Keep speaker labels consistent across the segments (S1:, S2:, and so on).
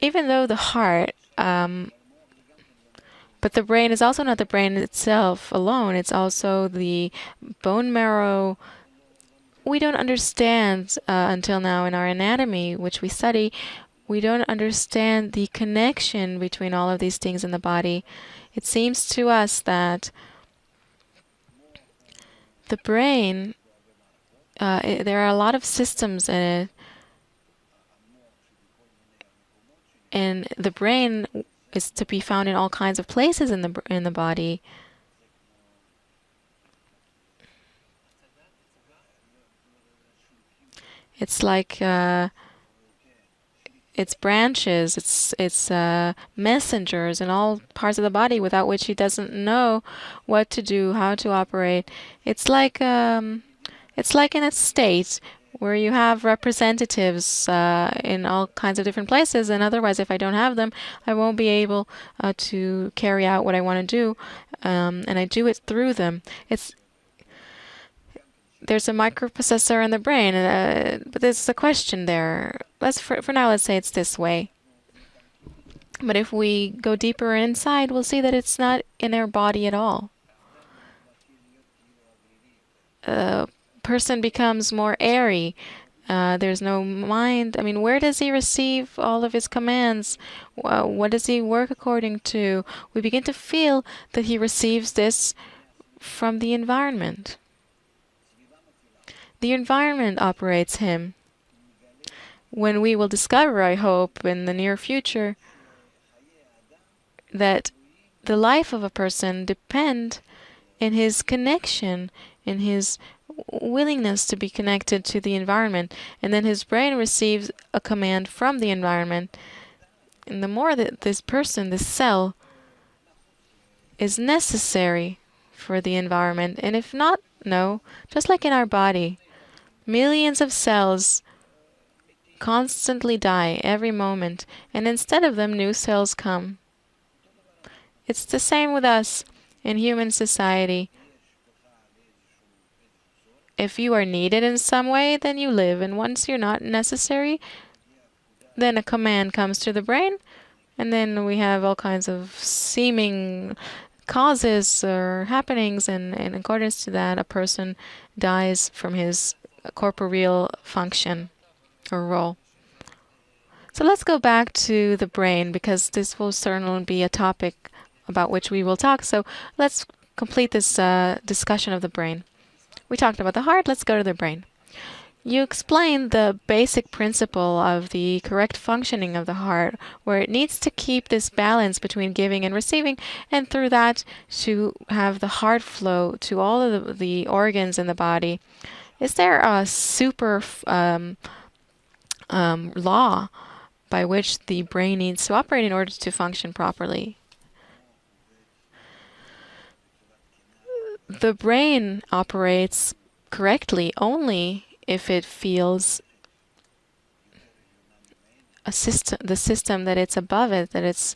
S1: even though the heart, but the brain is also not the brain itself alone. It's also the bone marrow. We don't understand until now in our anatomy, which we study, we don't understand the connection between all of these things in the body. It seems to us that the brain, there are a lot of systems in it, and the brain is to be found in all kinds of places in the body. It's like its branches, its messengers in all parts of the body, without which he doesn't know what to do, how to operate. It's like in a state where you have representatives in all kinds of different places, and otherwise, if I don't have them, I won't be able to carry out what I want to do, and I do it through them. There's a microprocessor in the brain, but there's a question there. For now, let's say it's this way. But if we go deeper inside, we'll see that it's not in our body at all. A person becomes more airy. There's no mind. I mean, where does he receive all of his commands? What does he work according to? We begin to feel that he receives this from the environment. The environment operates him. When we will discover, I hope, in the near future, that the life of a person depends in his connection, in his willingness to be connected to the environment, and then his brain receives a command from the environment. And the more that this person, this cell, is necessary for the environment, and if not, no, just like in our body, millions of cells constantly die every moment, and instead of them, new cells come. It's the same with us in human society. If you are needed in some way, then you live, and once you're not necessary, then a command comes to the brain, and then we have all kinds of seeming causes or happenings, and in accordance to that, a person dies from his corporeal function or role. So let's go back to the brain, because this will certainly be a topic about which we will talk. So let's complete this discussion of the brain. We talked about the heart, let's go to the brain. You explained the basic principle of the correct functioning of the heart, where it needs to keep this balance between giving and receiving, and through that to have the heart flow to all of the organs in the body. Is there a super law by which the brain needs to operate in order to function properly? The brain operates correctly only if it feels the system that it's above it, that it's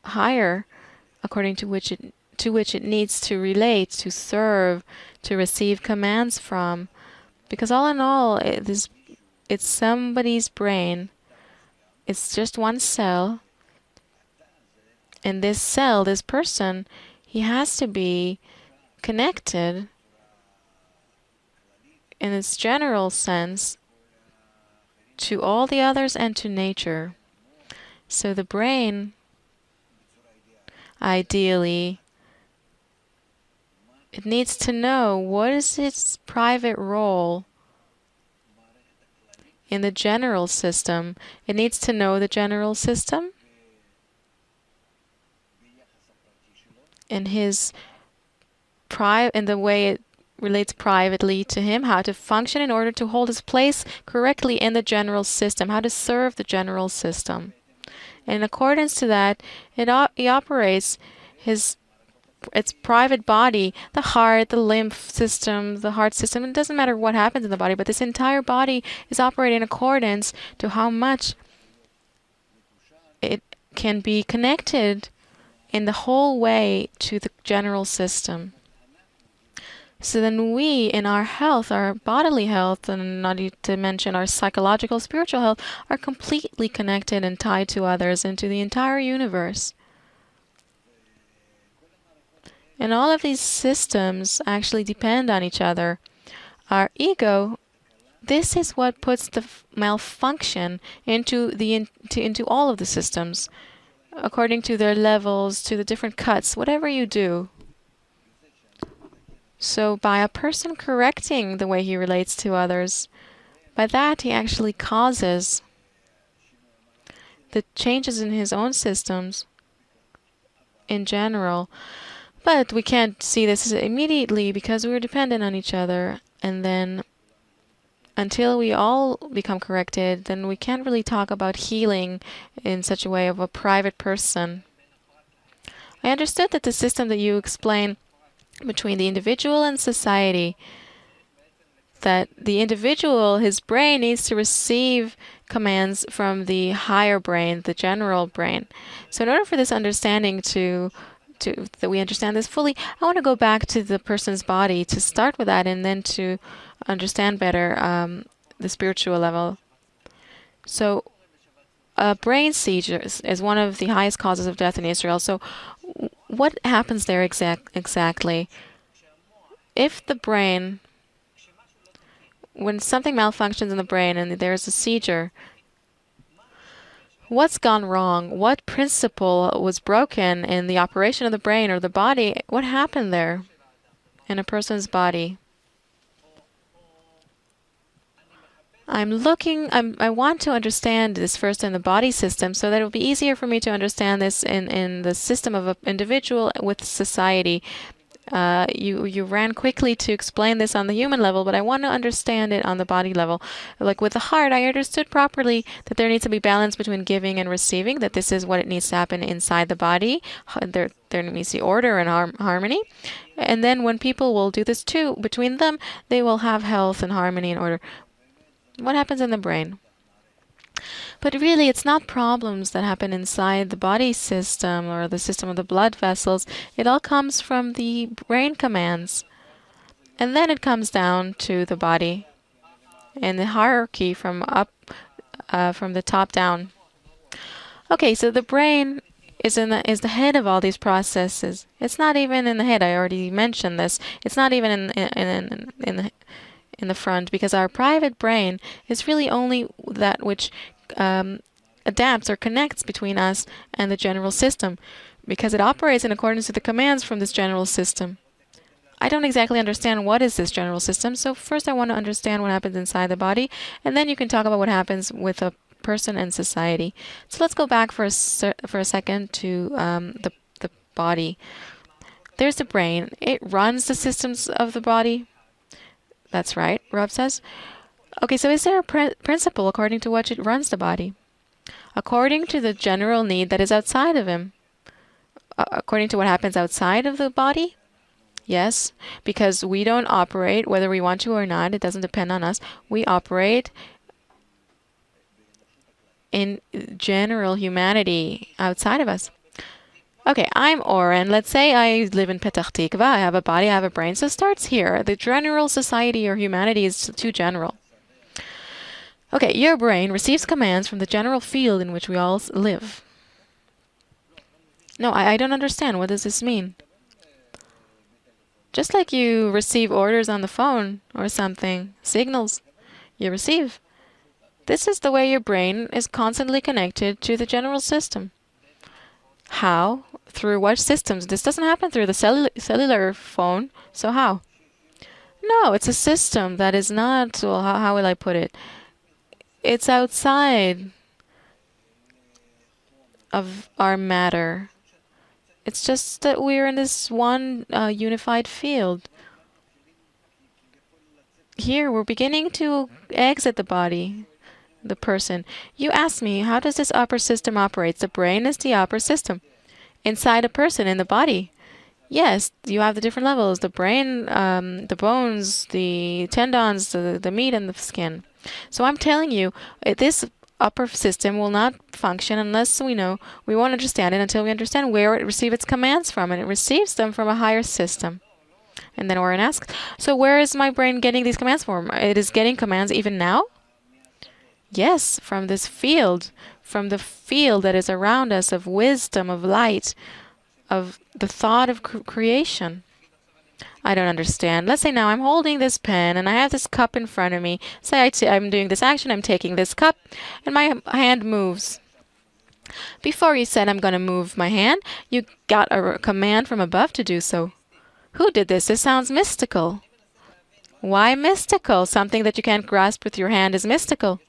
S1: higher, according to which it needs to relate, to serve, to receive commands from. Because all in all, it's somebody's brain. It's just one cell. And this cell, this person, he has to be connected in its general sense to all the others and to nature. So the brain, ideally, it needs to know what is its private role in the general system. It needs to know the general system and in the way it relates privately to him, how to function in order to hold his place correctly in the general system, how to serve the general system. And in accordance to that, he operates its private body, the heart, the lymph system, the heart system. It doesn't matter what happens in the body, but this entire body is operating in accordance to how much it can be connected in the whole way to the general system. So then we, in our health, our bodily health, and not to mention our psychological, spiritual health, are completely connected and tied to others and to the entire universe. And all of these systems actually depend on each other. Our ego, this is what puts the malfunction into all of the systems, according to their levels, to the different cuts, whatever you do. So by a person correcting the way he relates to others, by that he actually causes the changes in his own systems in general. But we can't see this immediately because we're dependent on each other. And then until we all become corrected, then we can't really talk about healing in such a way of a private person. I understood that the system that you explain between the individual and society, that the individual, his brain needs to receive commands from the higher brain, the general brain. So in order for this understanding that we understand this fully, I want to go back to the person's body to start with that and then to understand better the spiritual level. So brain seizures is one of the highest causes of death in Israel. So what happens there exactly? If the brain, when something malfunctions in the brain and there's a seizure, what's gone wrong? What principle was broken in the operation of the brain or the body? What happened there in a person's body? I want to understand this first in the body system so that it will be easier for me to understand this in the system of an individual with society. You ran quickly to explain this on the human level, but I want to understand it on the body level. Like with the heart, I understood properly that there needs to be balance between giving and receiving, that this is what it needs to happen inside the body. There needs to be order and harmony. And then when people will do this too, between them, they will have health and harmony and order. What happens in the brain? But really, it's not problems that happen inside the body system or the system of the blood vessels. It all comes from the brain commands. And then it comes down to the body and the hierarchy from the top down. Okay, so the brain is the head of all these processes. It's not even in the head. I already mentioned this. It's not even in the front, because our private brain is really only that which adapts or connects between us and the general system, because it operates in accordance with the commands from this general system. I don't exactly understand what is this general system, so first I want to understand what happens inside the body, and then you can talk about what happens with a person and society. So let's go back for a second to the body. There's the brain. It runs the systems of the body. That's right, Rob says. Okay, so is there a principle according to which it runs the body? According to the general need that is outside of him. According to what happens outside of the body? Yes, because we don't operate, whether we want to or not, it doesn't depend on us. We operate in general humanity outside of us. Okay, I'm Oren. Let's say I live in Petach Tikva. I have a body, I have a brain. So it starts here. The general society or humanity is too general. Okay, your brain receives commands from the general field in which we all live. No, I don't understand. What does this mean? Just like you receive orders on the phone or something, signals you receive. This is the way your brain is constantly connected to the general system. How? Through what systems? This doesn't happen through the cellular phone, so how? No, it's a system that is not, well, how will I put it? It's outside of our matter. It's just that we're in this one unified field. Here, we're beginning to exit the body, the person. You asked me, how does this upper system operate? The brain is the upper system. Inside a person, in the body. Yes, you have the different levels. The brain, the bones, the tendons, the meat, and the skin. So I'm telling you, this upper system will not function unless we won't understand it until we understand where it receives its commands from. And it receives them from a higher system. And then Oren asks, so where is my brain getting these commands from? It is getting commands even now? Yes, from this field, from the field that is around us of wisdom, of light, of the thought of creation. I don't understand. Let's say now I'm holding this pen and I have this cup in front of me. Say I'm doing this action, I'm taking this cup, and my hand moves. Before you said I'm going to move my hand, you got a command from above to do so. Who did this? This sounds mystical. Why mystical? Something that you can't grasp with your hand is mystical.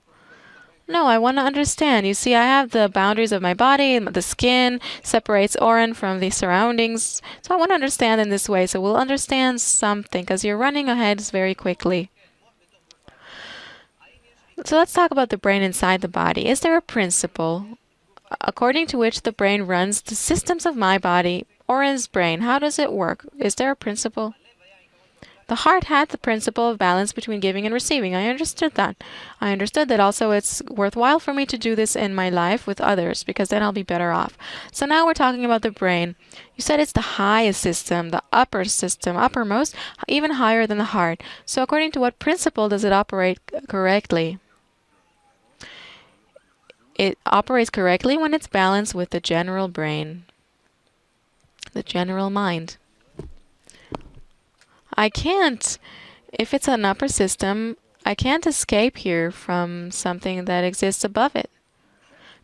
S1: No, I want to understand. You see, I have the boundaries of my body, the skin separates Oren from the surroundings. So I want to understand in this way. So we'll understand something because you're running ahead very quickly. So let's talk about the brain inside the body. Is there a principle according to which the brain runs the systems of my body, Oren's brain? How does it work? Is there a principle? The heart had the principle of balance between giving and receiving. I understood that. I understood that also it's worthwhile for me to do this in my life with others because then I'll be better off. So now we're talking about the brain. You said it's the highest system, the upper system, uppermost, even higher than the heart. So according to what principle does it operate correctly? It operates correctly when it's balanced with the general brain, the general mind. I can't, if it's an upper system, I can't escape here from something that exists above it,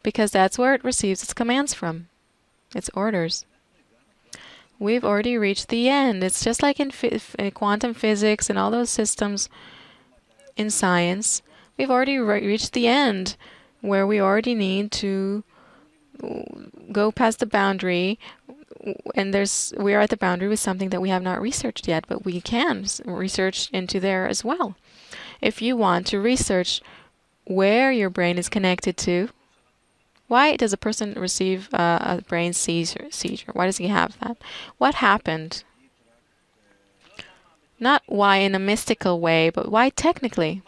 S1: because that's where it receives its commands from, its orders. We've already reached the end. It's just like in quantum physics and all those systems in science. We've already reached the end where we already need to go past the boundary. And we are at the boundary with something that we have not researched yet, but we can research into there as well. If you want to research where your brain is connected to, why does a person receive a brain seizure? Why does he have that? What happened? Not why in a mystical way, but why technically?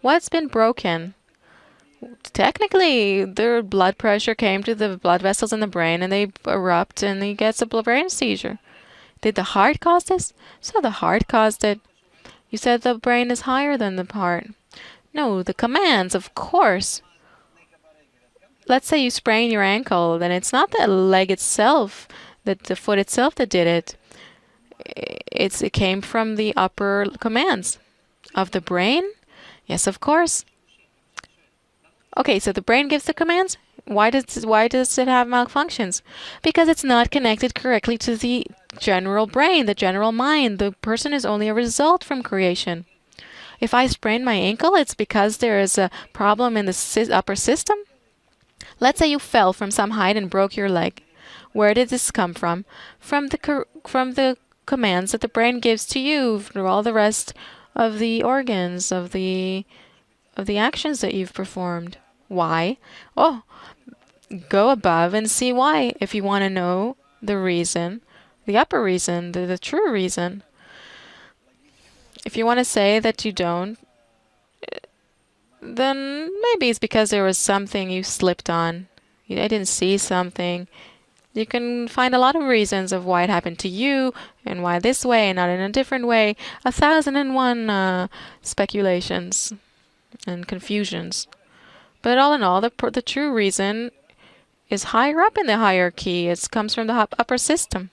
S1: What's been broken? Technically, their blood pressure came to the blood vessels in the brain and they erupt and he gets a brain seizure. Did the heart cause this? So the heart caused it. You said the brain is higher than the heart. No, the commands, of course. Let's say you sprain your ankle, then it's not the leg itself, the foot itself that did it. It came from the upper commands of the brain. Yes, of course. Okay, so the brain gives the commands. Why does it have malfunctions? Because it's not connected correctly to the general brain, the general mind. The person is only a result from creation. If I sprain my ankle, it's because there is a problem in the upper system. Let's say you fell from some height and broke your leg. Where did this come from? From the commands that the brain gives to you through all the rest of the organs of the actions that you've performed. Why? Oh, go above and see why if you want to know the reason, the upper reason, the true reason. If you want to say that you don't, then maybe it's because there was something you slipped on. I didn't see something. You can find a lot of reasons of why it happened to you and why this way and not in a different way. 1,001 speculations and confusions. But all in all, the true reason is higher up in the hierarchy. It comes from the upper system.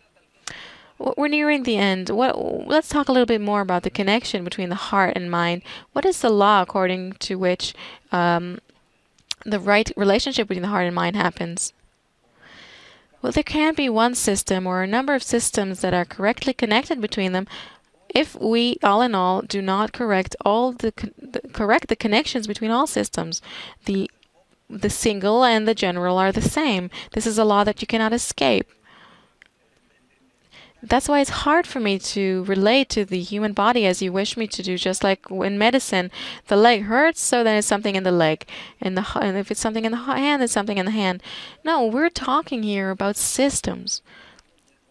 S1: We're nearing the end. Let's talk a little bit more about the connection between the heart and mind. What is the law according to which the right relationship between the heart and mind happens? Well, there can't be one system or a number of systems that are correctly connected between them if we, all in all, do not correct the connections between all systems. The single and the general are the same. This is a law that you cannot escape. That's why it's hard for me to relate to the human body as you wish me to do, just like in medicine. The leg hurts, so then it's something in the leg. And if it's something in the hand, it's something in the hand. No, we're talking here about systems.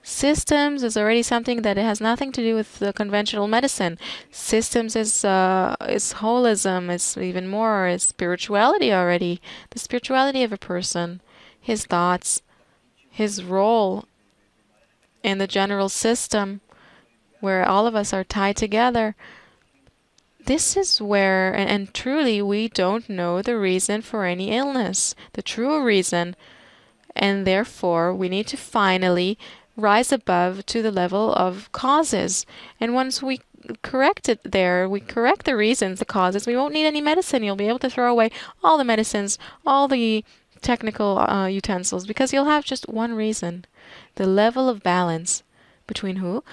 S1: Systems is already something that it has nothing to do with the conventional medicine. Systems is holism. It's even more. It's spirituality already. The spirituality of a person, his thoughts, his role in the general system where all of us are tied together. This is where, and truly, we don't know the reason for any illness, the true reason, and therefore we need to finally rise above to the level of causes. And once we correct it there, we correct the reasons, the causes, we won't need any medicine. You'll be able to throw away all the medicines, all the technical utensils, because you'll have just one reason: the level of balance between who?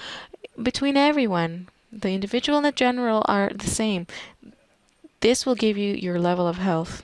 S1: Between everyone. The individual and the general are the same. This will give you your level of health.